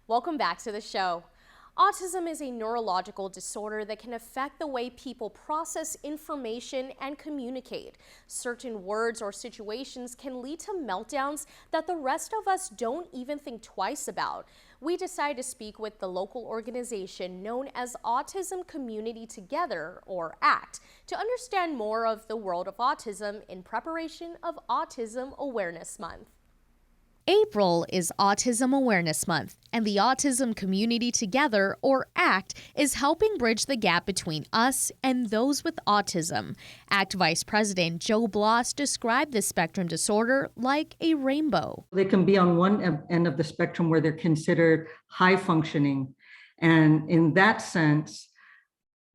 Welcome back to the show. Autism is a neurological disorder that can affect the way people process information and communicate. Certain words or situations can lead to meltdowns that the rest of us don't even think twice about. We decided to speak with the local organization known as Autism Community Together, or ACT, to understand more of the world of autism in preparation of Autism Awareness Month. April is Autism Awareness Month, and the Autism Community Together, or ACT, is helping bridge the gap between us and those with autism. ACT Vice President Joe Bloss described this spectrum disorder like a rainbow. They can be on one end of the spectrum where they're considered high functioning. And in that sense,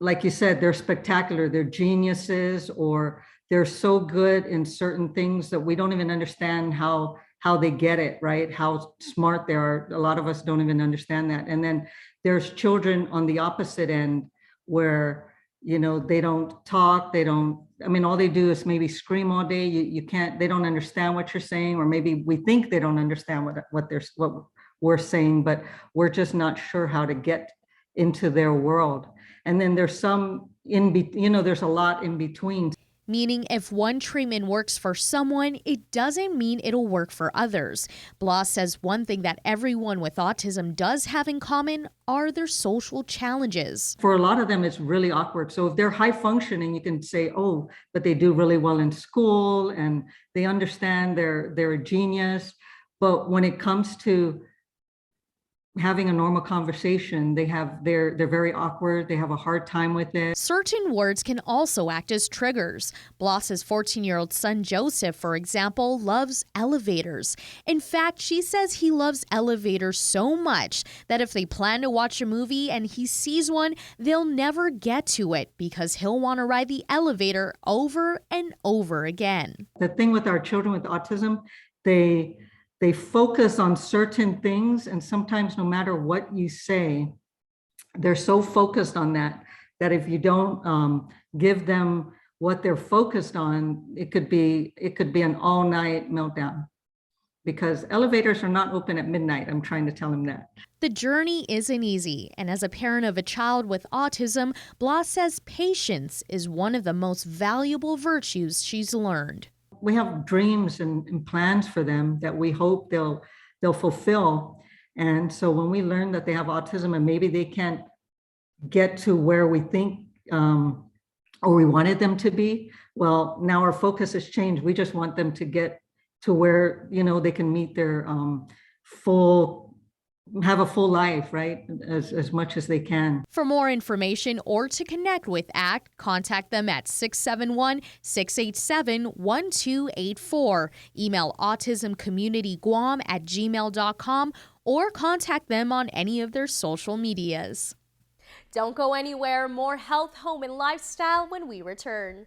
like you said, they're spectacular, they're geniuses, or they're so good in certain things that we don't even understand how they get it, right? How smart they are. A lot of us don't even understand that. And then there's children on the opposite end where, they don't talk, all they do is maybe scream all day. They don't understand what you're saying, or maybe we think they don't understand what we're saying, but we're just not sure how to get into their world. And then there's some there's a lot in between. Meaning if one treatment works for someone, it doesn't mean it'll work for others. Bloss says one thing that everyone with autism does have in common are their social challenges. For a lot of them, it's really awkward. So if they're high functioning, you can say, oh, but they do really well in school and they understand they're a genius. But when it comes to having a normal conversation, they're very awkward. They have a hard time with it. Certain words can also act as triggers. Bloss's 14-year-old son Joseph, for example, loves elevators. In fact, she says he loves elevators so much that if they plan to watch a movie and he sees one, they'll never get to it because he'll want to ride the elevator over and over again. The thing with our children with autism, they focus on certain things, and sometimes no matter what you say, they're so focused on that if you don't give them what they're focused on, it could be an all-night meltdown. Because elevators are not open at midnight. I'm trying to tell them that. The journey isn't easy, and as a parent of a child with autism, Bloss says patience is one of the most valuable virtues she's learned. We have dreams and plans for them that we hope they'll fulfill. And so when we learn that they have autism and maybe they can't get to where we think or we wanted them to be, well, now our focus has changed. We just want them to get to where, they can meet their have a full life, right? As much as they can. For more information or to connect with ACT, contact them at 671-687-1284. Email autismcommunityguam@gmail.com or contact them on any of their social medias. Don't go anywhere. More health, home, and lifestyle when we return.